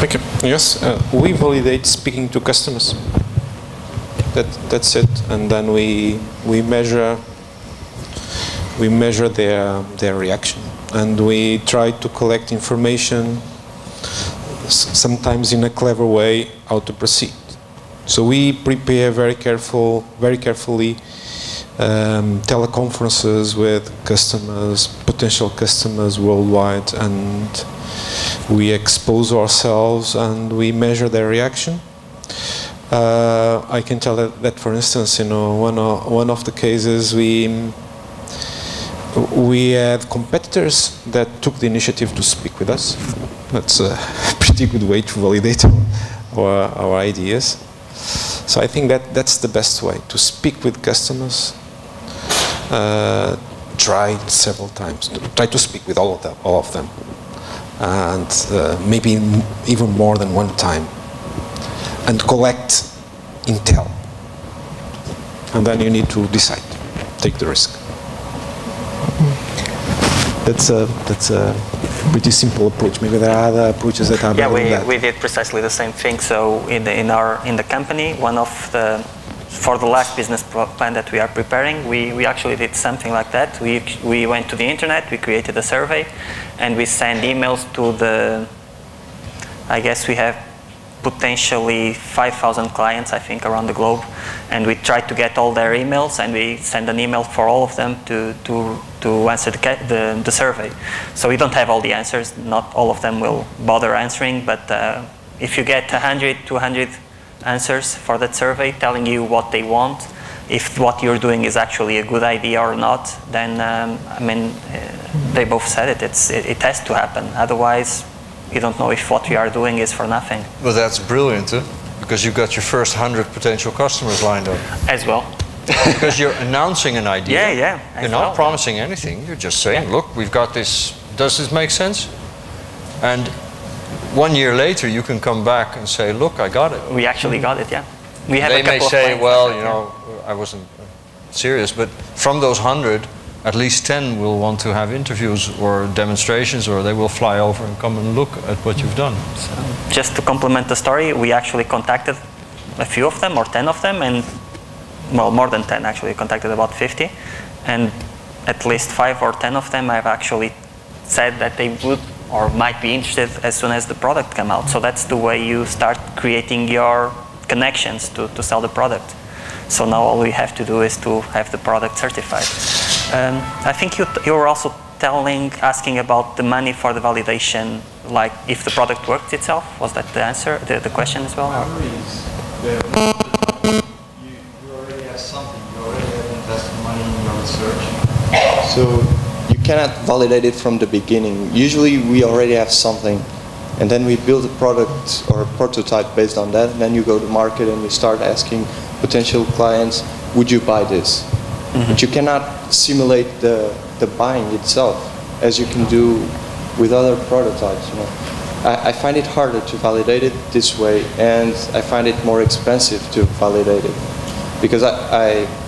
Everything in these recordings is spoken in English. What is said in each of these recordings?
Okay. Yes, we validate speaking to customers. That's it, and then we measure their reaction, and we try to collect information, sometimes in a clever way, how to proceed. So we prepare very carefully teleconferences with customers, potential customers worldwide, and we expose ourselves and we measure their reaction. I can tell that for instance, one of the cases we had competitors that took the initiative to speak with us. That's a pretty good way to validate our ideas. So I think that's the best way to speak with customers. Try several times. Try to speak with all of them, and maybe even more than one time, and collect intel. And then you need to decide, take the risk. That's a pretty simple approach. Maybe there are other approaches that are better than that. We did precisely the same thing. So in the company, for the last business plan that we are preparing, we actually did something like that. We went to the internet, we created a survey, and we send emails to I guess we have potentially 5,000 clients, I think, around the globe, and we tried to get all their emails, and we send an email for all of them to answer the survey. So we don't have all the answers. Not all of them will bother answering, but if you get 100, 200 answers for that survey telling you what they want, if what you're doing is actually a good idea or not, then I mean, they both said it. It has to happen. Otherwise, you don't know if what we are doing is for nothing. Well, that's brilliant, because you got your first 100 potential customers lined up. As well. Because you're announcing an idea. Yeah. You're not promising anything. You're just saying, look, we've got this. Does this make sense? And 1 year later, you can come back and say, look, I got it. We actually got it, yeah. We have they a couple may say, of well, you know, I wasn't serious, but from those 100, at least 10 will want to have interviews or demonstrations, or they will fly over and come and look at what you've done. So, just to complement the story, we actually contacted a few of them, or 10 of them, and well, more than 10 actually, contacted about 50, and at least 5 or 10 of them have actually said that they would or might be interested as soon as the product come out. So that's the way you start creating your connections to sell the product. So now all we have to do is to have the product certified. I think you were also asking about the money for the validation, like if the product worked itself. Was that the answer, the question as well? You already have something. You already have invested money in your research. So you cannot validate it from the beginning. Usually we already have something, and then we build a product or a prototype based on that, and then you go to market and you start asking potential clients, would you buy this? But you cannot simulate the buying itself as you can do with other prototypes. You know, I find it harder to validate it this way, and I find it more expensive to validate it because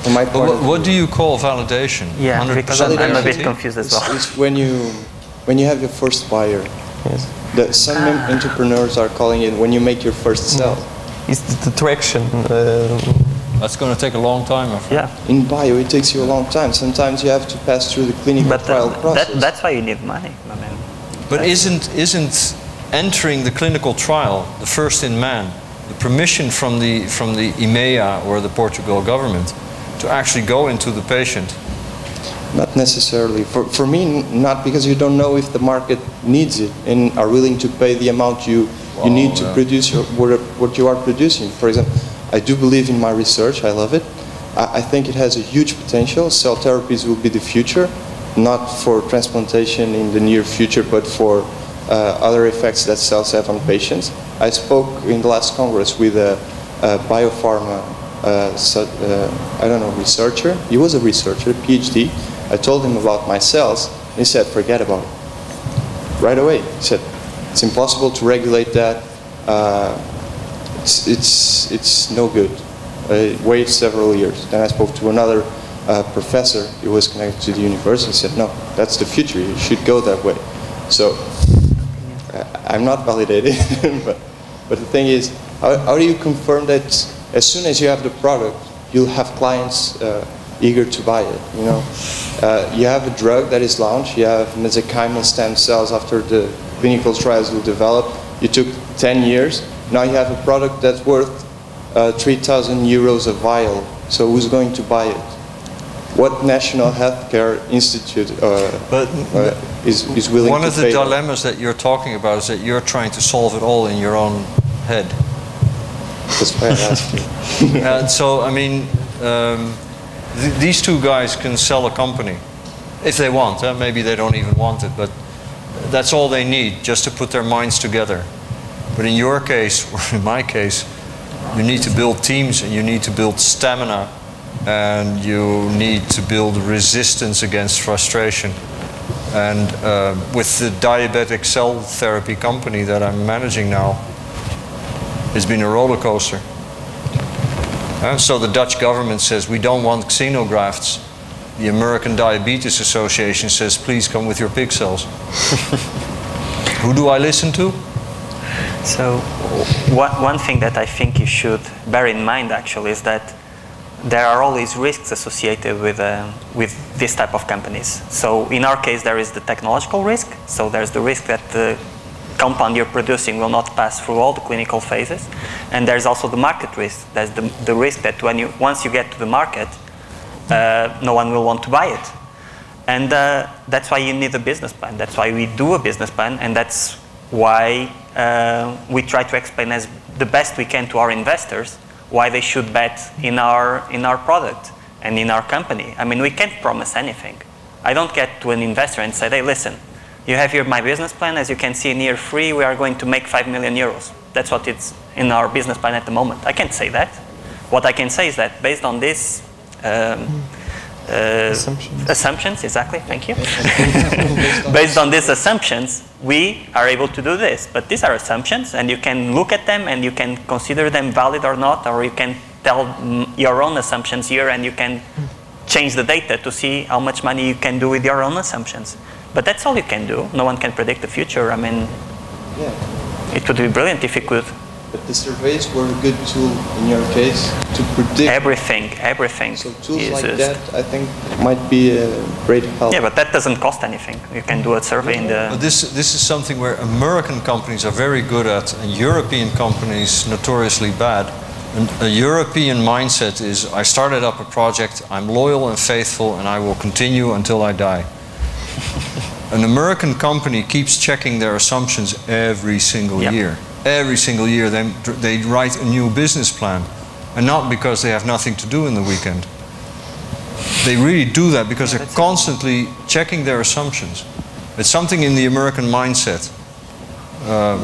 from my point of view, what do you call validation? Yeah, because I'm a bit confused as well. It's when you have your first buyer. Yes. Some entrepreneurs are calling it when you make your first sell. It's the traction. That's going to take a long time, I think. Yeah. In bio, it takes you a long time. Sometimes you have to pass through the clinical trial process. That's why you need money. I mean, but isn't entering the clinical trial, the first in man, the permission from the IMEA or the Portugal government to actually go into the patient? Not necessarily. For me, not, because you don't know if the market needs it and are willing to pay the amount you need to produce what you are producing. For example, I do believe in my research. I love it. I think it has a huge potential. Cell therapies will be the future, not for transplantation in the near future, but for other effects that cells have on patients. I spoke in the last Congress with a biopharma, I don't know, researcher. He was a researcher, a PhD. I told him about my cells. He said, forget about it. Right away. He said, it's impossible to regulate that. It's no good. Wait several years. Then I spoke to another professor. He was connected to the university. He said, no, that's the future. You should go that way. So I'm not validated, but the thing is, how do you confirm that as soon as you have the product, you'll have clients eager to buy it? You know, you have a drug that is launched. You have mesenchymal stem cells after the clinical trials you developed. You took 10 years. Now you have a product that's worth 3,000 euros a vial. So who's going to buy it? What national healthcare institute is willing to pay? One of the dilemmas that you're talking about is that you're trying to solve it all in your own head. That's why I asked you. And so, I mean, these two guys can sell a company if they want. Maybe they don't even want it, but that's all they need, just to put their minds together. But in your case, or in my case, you need to build teams, and you need to build stamina, and you need to build resistance against frustration. And with the diabetic cell therapy company that I'm managing now, it's been a roller coaster. So the Dutch government says, we don't want xenografts. The American Diabetes Association says, please come with your pig cells. Who do I listen to? So one thing that I think you should bear in mind actually is that there are always risks associated with this type of companies. So in our case, there is the technological risk. So there's the risk that the compound you're producing will not pass through all the clinical phases. And there's also the market risk. There's the risk that once you get to the market, no one will want to buy it. And that's why you need a business plan. That's why we do a business plan, and that's why we try to explain as the best we can to our investors why they should bet in our product and in our company. I mean, we can't promise anything. I don't get to an investor and say, hey, listen, you have here my business plan. As you can see in year 3, we are going to make 5 million euros. That's what it's in our business plan at the moment. I can't say that. What I can say is that based on this assumptions, exactly, thank you. Based on these assumptions, we are able to do this. But these are assumptions, and you can look at them and you can consider them valid or not, or you can tell your own assumptions here and you can change the data to see how much money you can do with your own assumptions. But that's all you can do. No one can predict the future. I mean, it would be brilliant if you could. But the surveys were a good tool in your case to predict everything. So tools like that, I think, might be a great help. Yeah, but that doesn't cost anything. You can do a survey in the... But this is something where American companies are very good at, and European companies notoriously bad. And a European mindset is, I started up a project, I'm loyal and faithful, and I will continue until I die. An American company keeps checking their assumptions every single year. Every single year they write a new business plan, and not because they have nothing to do in the weekend. They really do that because they're constantly checking their assumptions. It's something in the American mindset,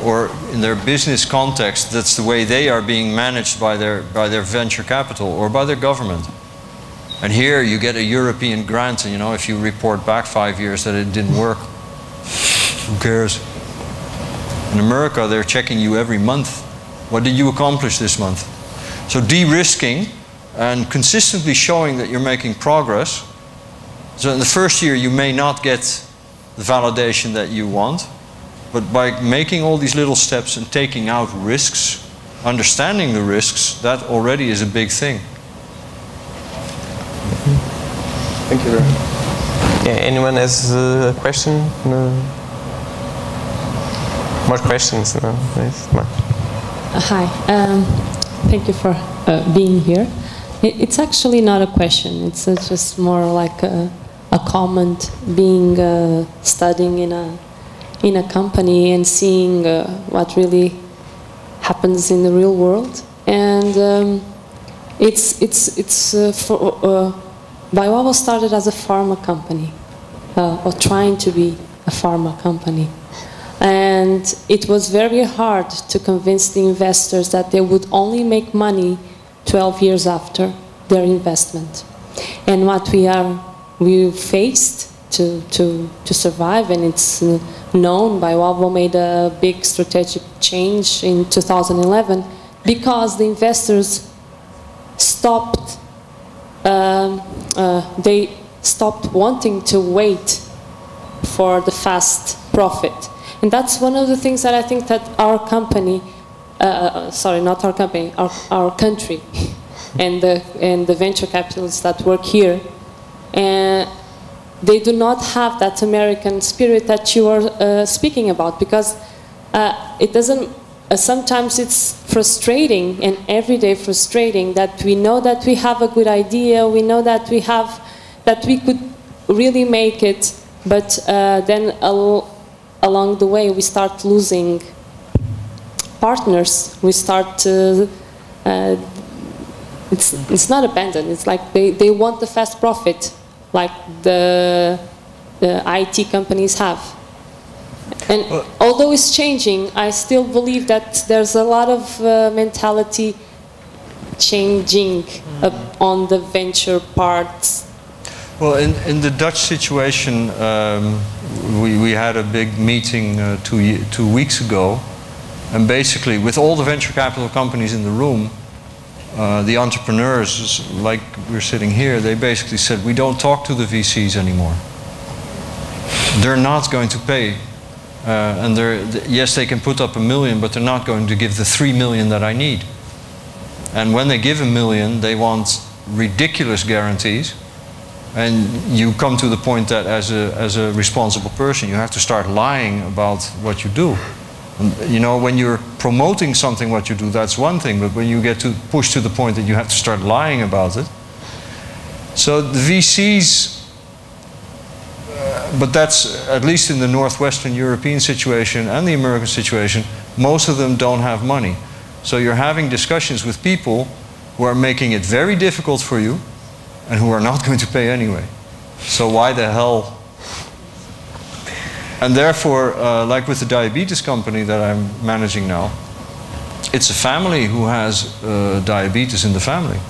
or in their business context. That's the way they are being managed by their venture capital or by their government. And here you get a European grant, and if you report back 5 years that it didn't work, who cares? In America, they're checking you every month. What did you accomplish this month? So de-risking and consistently showing that you're making progress. So in the first year, you may not get the validation that you want, but by making all these little steps and taking out risks, understanding the risks, that already is a big thing. Thank you very much. Yeah, anyone has a question? No. More questions? No? Hi, thank you for being here. It's actually not a question, it's just more like a comment, being studying in a company and seeing what really happens in the real world. And BioMode started as a pharma company, or trying to be a pharma company. And it was very hard to convince the investors that they would only make money 12 years after their investment. And what we faced to survive, and it's known, BioMode made a big strategic change in 2011 because the investors stopped. They stopped wanting to wait for the fast profit. And that's one of the things that I think that our company, sorry, not our company, our country, and the venture capitalists that work here, and they do not have that American spirit that you are speaking about, because it doesn't. Sometimes it's frustrating, and everyday frustrating, that we know that we have a good idea, we know that we could really make it, but then along the way we start losing partners. We start to, it's not abandoned, it's like they want the fast profit, like the IT companies have. And although it's changing, I still believe that there's a lot of mentality changing on the venture parts. Well, in the Dutch situation, we had a big meeting 2 weeks ago, and basically with all the venture capital companies in the room, the entrepreneurs, like we're sitting here, they basically said, we don't talk to the VCs anymore. They're not going to pay. And yes, they can put up $1 million, but they're not going to give the 3 million that I need. And when they give $1 million, they want ridiculous guarantees. And you come to the point that as a responsible person, you have to start lying about what you do. And, you know, when you're promoting something, what you do, that's one thing. But when you get pushed to the point that you have to start lying about it. So the VCs... but that's, at least in the Northwestern European situation and the American situation, most of them don't have money. So you're having discussions with people who are making it very difficult for you and who are not going to pay anyway. So why the hell? And therefore, like with the diabetes company that I'm managing now, it's a family who has diabetes in the family.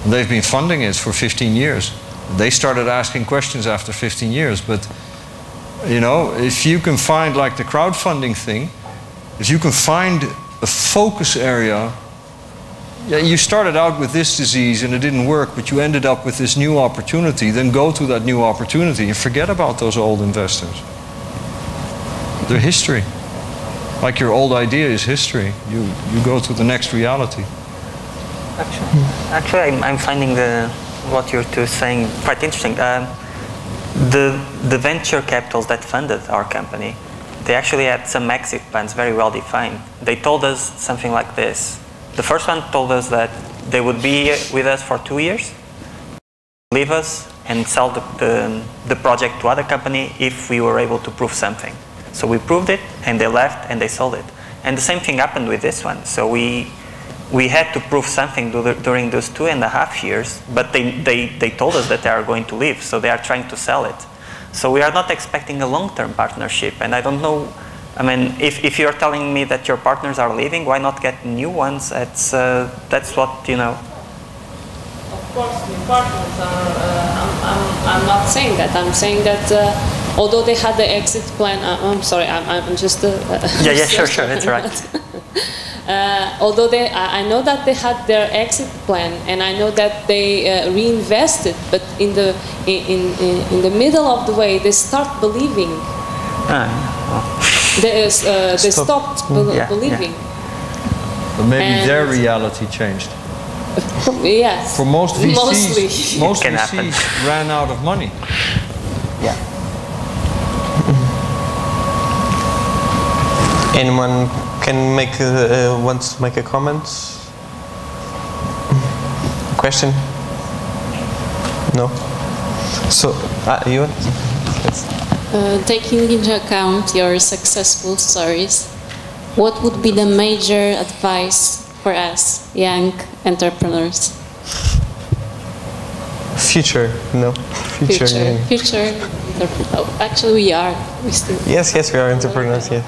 And they've been funding it for 15 years. They started asking questions after 15 years, but you know, if you can find, like the crowdfunding thing, if you can find a focus area, yeah, you started out with this disease and it didn't work, but you ended up with this new opportunity, then go to that new opportunity and forget about those old investors. They're history. Like your old idea is history. You go to the next reality. Actually, I'm finding what you're two saying quite interesting. The venture capitals that funded our company, they actually had some exit plans very well defined. They told us something like this. The first one told us that they would be with us for 2 years, leave us, and sell the project to other company if we were able to prove something. So we proved it, and they left, and they sold it. And the same thing happened with this one. So we had to prove something during those 2.5 years, but they told us that they are going to leave, so they are trying to sell it. So we are not expecting a long-term partnership, and I don't know, I mean, if you're telling me that your partners are leaving, why not get new ones? That's what, you know. Of course, new partners are, I'm not saying that. I'm saying that although they had the exit plan, I'm sorry, I'm just... yeah, sure, that's right. Although I know that they had their exit plan, and I know that they reinvested, but in the middle of the way they start believing. They stopped believing. Yeah. But maybe their reality changed. Yes. For most VCs, mostly. most VCs ran out of money. Yeah. Anyone can wants to make a comment? Question? No? So, you want? Yes. Taking into account your successful stories, what would be the major advice for us, young entrepreneurs? Future, no. Future. Oh, actually, we are. We still. Yes, we are entrepreneurs. Yeah.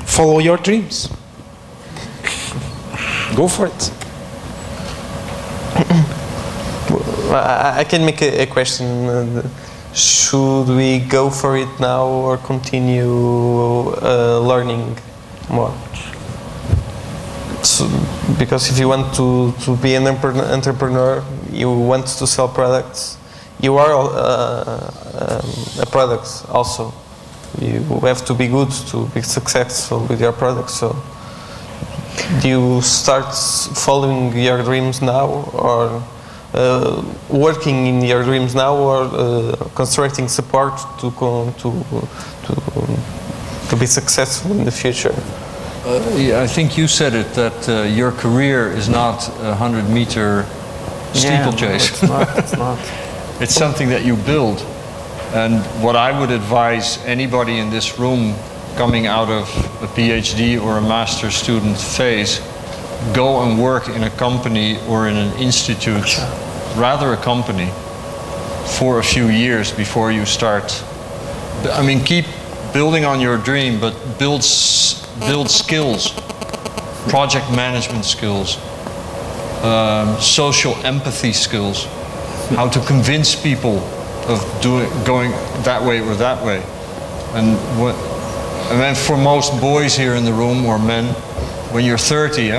Follow your dreams. Go for it. I can make a question. Should we go for it now or continue learning more? So, because if you want to be an entrepreneur, you want to sell products, you are a product also. You have to be good to be successful with your product. So, do you start following your dreams now, or working in your dreams now, or constructing support to be successful in the future? Yeah, I think you said it, that your career is not a 100-meter steeplechase. No, it's not. It's something that you build. And what I would advise anybody in this room coming out of a PhD or a master's student phase, go and work in a company or in an institute, rather a company, for a few years before you start. I mean, keep building on your dream, but build skills, project management skills, social empathy skills, how to convince people of going that way or that way. And then for most boys here in the room, or men, when you're 30,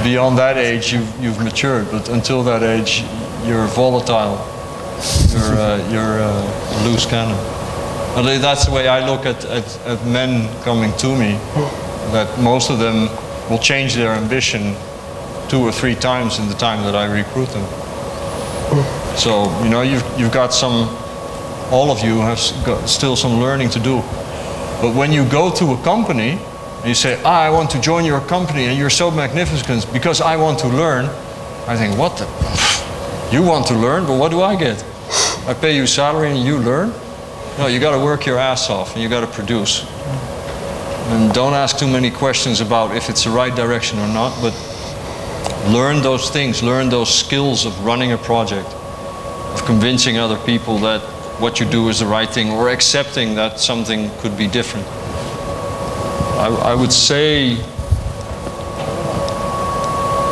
beyond that age you've matured, but until that age you're volatile, you're a loose cannon. That's the way I look at men coming to me, that most of them will change their ambition 2 or 3 times in the time that I recruit them. So, you know, you've got all of you have got still some learning to do. But when you go to a company and you say, I want to join your company and you're so magnificent because I want to learn, I think, what the? You want to learn, but what do I get? I pay you salary and you learn? No, you got to work your ass off and you got to produce. And don't ask too many questions about if it's the right direction or not, but learn those things, learn those skills of running a project, of convincing other people that what you do is the right thing, or accepting that something could be different. I would say,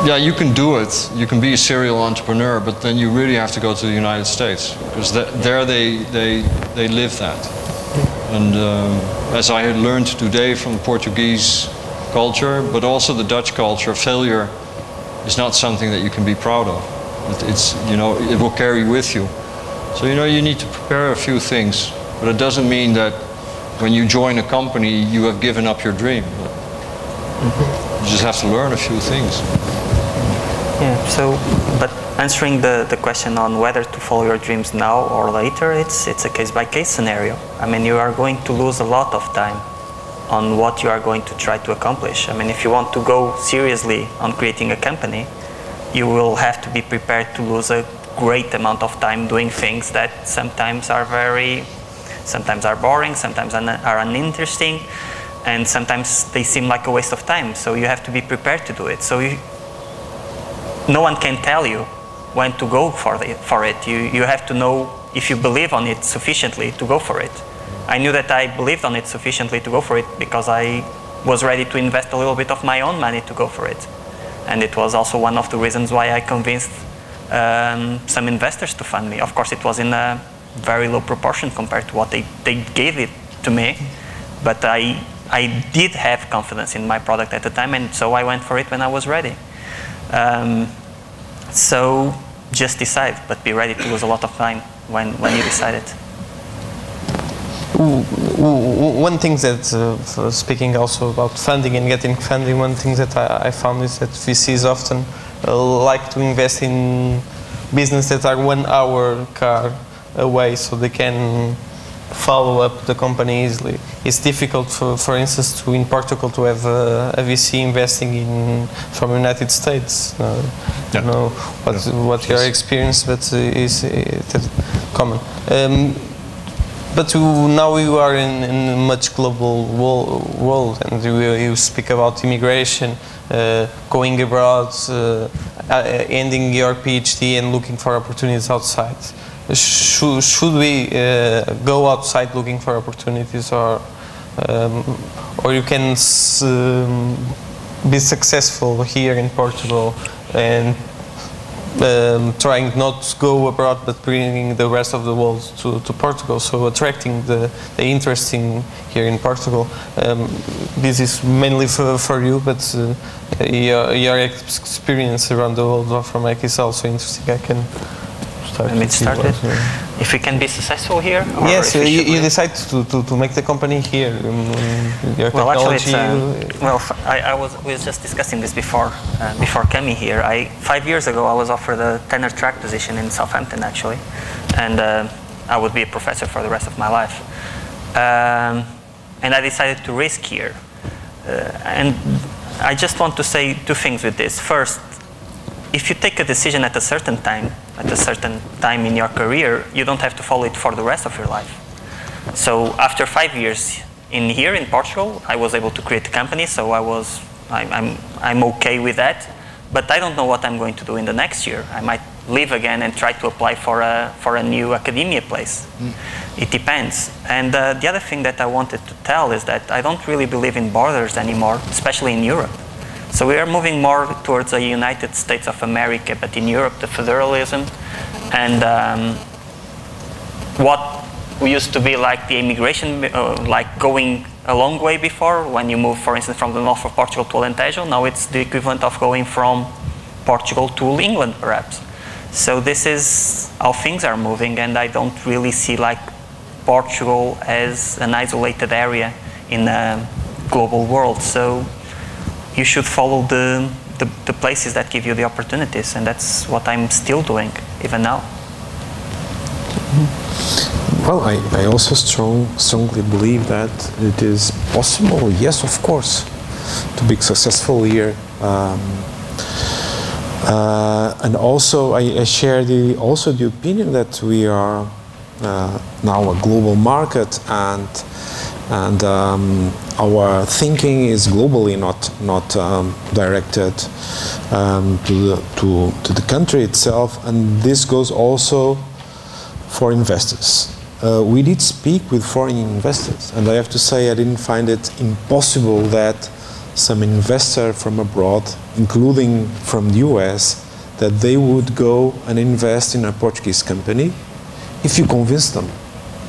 yeah, you can do it. You can be a serial entrepreneur, but then you really have to go to the United States, because there they live that. And as I had learned today from the Portuguese culture, but also the Dutch culture, failure is not something that you can be proud of. It's, you know, it will carry with you. So, you know, you need to prepare a few things, but it doesn't mean that when you join a company you have given up your dream. You just have to learn a few things. Yeah, so, but answering the question on whether to follow your dreams now or later, it's a case-by-case scenario. I mean, you are going to lose a lot of time on what you are going to try to accomplish. I mean, if you want to go seriously on creating a company, you will have to be prepared to lose a great amount of time doing things that sometimes are boring, sometimes are uninteresting, and sometimes they seem like a waste of time. So you have to be prepared to do it. So no one can tell you when to go for it. You have to know if you believe on it sufficiently to go for it. I knew that I believed on it sufficiently to go for it because I was ready to invest a little bit of my own money to go for it. And it was also one of the reasons why I convinced some investors to fund me. Of course, it was in a very low proportion compared to what they gave it to me, but I did have confidence in my product at the time, and so I went for it when I was ready. So just decide, but be ready to lose a lot of time when you decide it. One thing that, speaking also about funding and getting funding, one thing that I found is that VCs often like to invest in businesses that are 1 hour car away, so they can follow up the company easily. It's difficult, for instance, in Portugal to have a VC investing from the United States. I don't know what your experience, but is common. But now you are in a much global world, and you speak about immigration, going abroad, ending your PhD and looking for opportunities outside. Should we go outside looking for opportunities, or you can be successful here in Portugal and trying not to go abroad, but bringing the rest of the world to Portugal. So attracting the interest here in Portugal. This is mainly for you, but your experience around the world of Pharmac is also interesting. I can start. Let me start it. If we can be successful here? Or yes, you decide to make the company here. Your well, actually, technology. I was just discussing this before coming here. 5 years ago, I was offered a tenure track position in Southampton, actually, and I would be a professor for the rest of my life. And I decided to risk here. And I just want to say two things with this. First, if you take a decision at a certain time in your career, you don't have to follow it for the rest of your life. So after 5 years here in Portugal, I was able to create a company, so I'm okay with that. But I don't know what I'm going to do in the next year. I might leave again and try to apply for a new academia place. It depends. And the other thing that I wanted to tell is that I don't really believe in borders anymore, especially in Europe. So we are moving more towards the United States of America, but in Europe, the federalism and what we used to be like the immigration, like going a long way before, when you move, for instance, from the north of Portugal to Alentejo, now it's the equivalent of going from Portugal to England, perhaps. So this is how things are moving, and I don't really see like Portugal as an isolated area in a global world. So you should follow the places that give you the opportunities, and that's what I'm still doing, even now. Well, I also strongly believe that it is possible, yes, of course, to be successful here. And also, I share the opinion that we are now a global market, and our thinking is globally, not directed to the country itself, and this goes also for investors. We did speak with foreign investors, and I have to say I didn't find it impossible that some investor from abroad, including from the US, that they would go and invest in a Portuguese company if you convince them.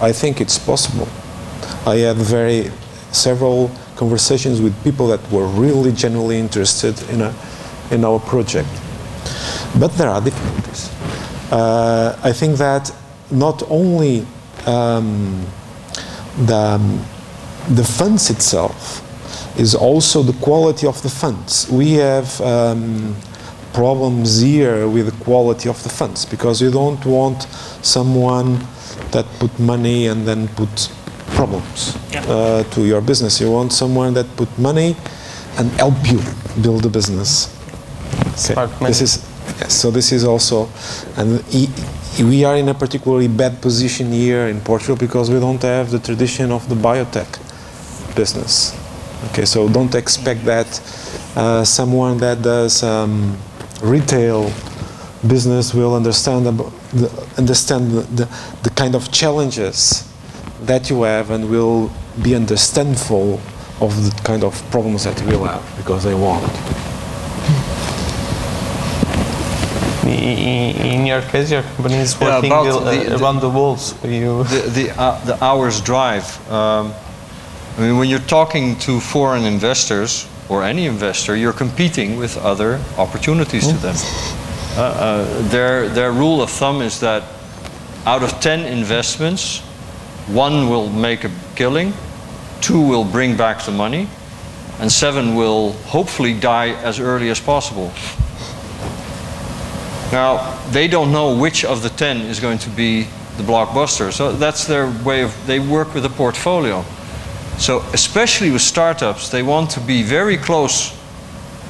I think it's possible. I had several conversations with people that were really genuinely interested in our project. But there are difficulties. I think that not only the funds itself is also the quality of the funds. We have problems here with the quality of the funds, because you don't want someone that put money and then put problems to your business. You want someone that put money and help you build the business. Okay. This is also, and we are in a particularly bad position here in Portugal because we don't have the tradition of the biotech business. Okay, so don't expect that someone that does retail business will understand the kind of challenges that you have, and will be understandful of the kind of problems that you will have, because they won't. In your case, your company is working around the world. So the hour's drive. I mean, when you're talking to foreign investors or any investor, you're competing with other opportunities to them. Their rule of thumb is that out of 10 investments, 1 will make a killing, 2 will bring back the money, and 7 will hopefully die as early as possible. Now, they don't know which of the 10 is going to be the blockbuster. So that's their way of, they work with a portfolio. So especially with startups, they want to be very close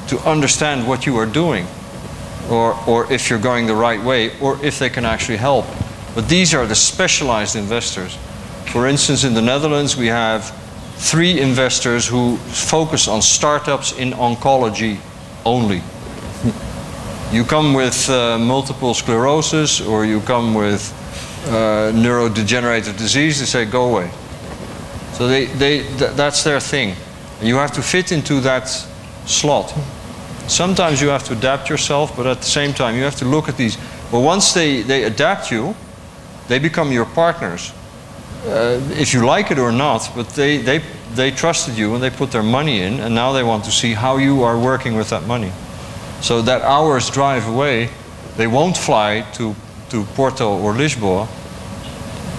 to understand what you are doing, or if you're going the right way, or if they can actually help. But these are the specialized investors. For instance, in the Netherlands, we have 3 investors who focus on startups in oncology only. You come with multiple sclerosis, or you come with neurodegenerative disease, they say, go away. So that's their thing. And you have to fit into that slot. Sometimes you have to adapt yourself, but at the same time you have to look at these. But once they adapt you, they become your partners. If you like it or not, but they trusted you and they put their money in, and now they want to see how you are working with that money. So that hour's drive away, they won't fly to Porto or Lisboa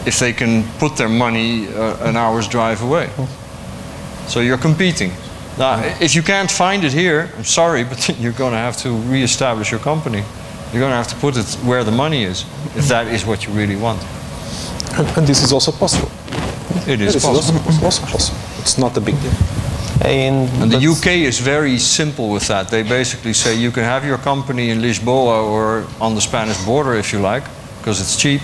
if they can put their money an hour's drive away. So you're competing. Now, if you can't find it here, I'm sorry, but you're going to have to re-establish your company. You're going to have to put it where the money is, if that is what you really want. And this is also possible. It is possible. Also possible. It's not a big deal. And the UK is very simple with that. They basically say you can have your company in Lisboa or on the Spanish border if you like, because it's cheap.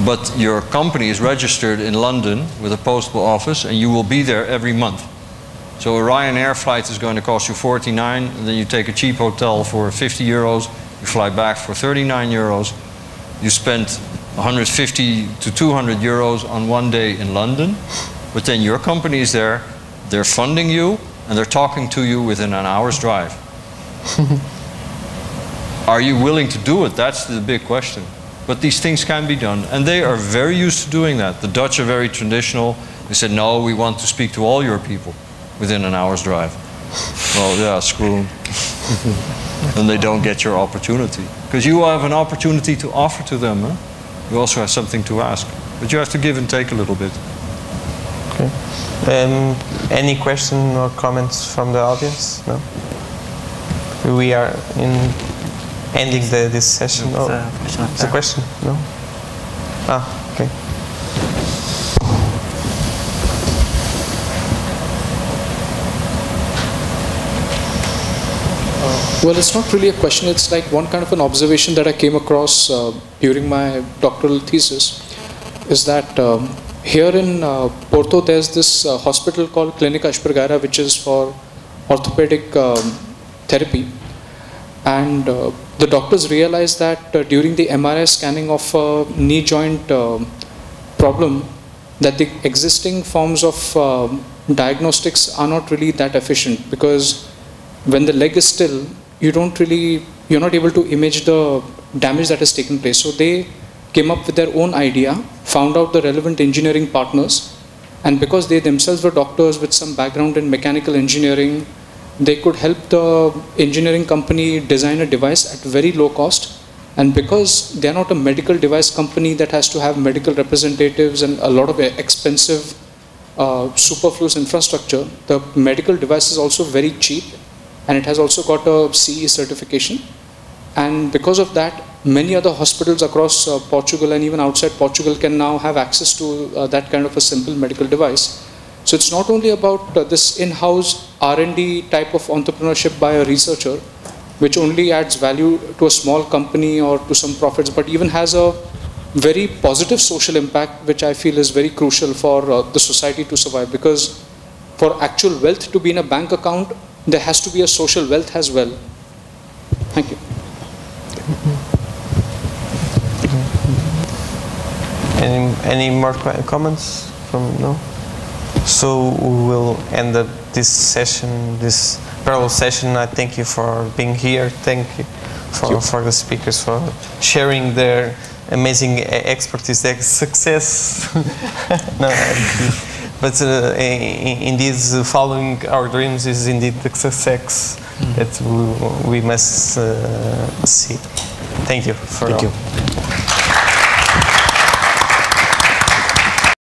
But your company is registered in London with a postal office, and you will be there every month. So a Ryanair flight is going to cost you 49, and then you take a cheap hotel for 50 euros, you fly back for 39 euros, you spend 150 to 200 euros on one day in London, but then your company is there, they're funding you, and they're talking to you within an hour's drive. Are you willing to do it? That's the big question. But these things can be done, and they are very used to doing that. The Dutch are very traditional. They said, no, we want to speak to all your people within an hour's drive. Well, yeah, screw them. And they don't get your opportunity. Because you have an opportunity to offer to them. Huh? You also have something to ask. But you have to give and take a little bit. Okay. Any question or comments from the audience? No? We are ending this session. It's a question. It's a question? No? Ah, okay. Well, it's not really a question. It's like one kind of an observation that I came across during my doctoral thesis, is that here in Porto, there's this hospital called Clínica Espargará, which is for orthopedic therapy. And the doctors realized that during the MRI scanning of a knee joint problem, that the existing forms of diagnostics are not really that efficient, because when the leg is still, you're not able to image the damage that has taken place. So they came up with their own idea, found out the relevant engineering partners, and because they themselves were doctors with some background in mechanical engineering, they could help the engineering company design a device at very low cost. And because they're not a medical device company that has to have medical representatives and a lot of expensive superfluous infrastructure, the medical device is also very cheap, and it has also got a CE certification. And because of that, many other hospitals across Portugal and even outside Portugal can now have access to that kind of a simple medical device. So it's not only about this in-house R&D type of entrepreneurship by a researcher, which only adds value to a small company or to some profits, but even has a very positive social impact, which I feel is very crucial for the society to survive. Because for actual wealth to be in a bank account, there has to be a social wealth as well. Thank you. Any more comments from no? So we will end this session, this parallel session. I thank you for being here. Thank you for the speakers for sharing their amazing expertise, their success. No, but indeed, following our dreams is indeed the success that we must see. Thank you for all.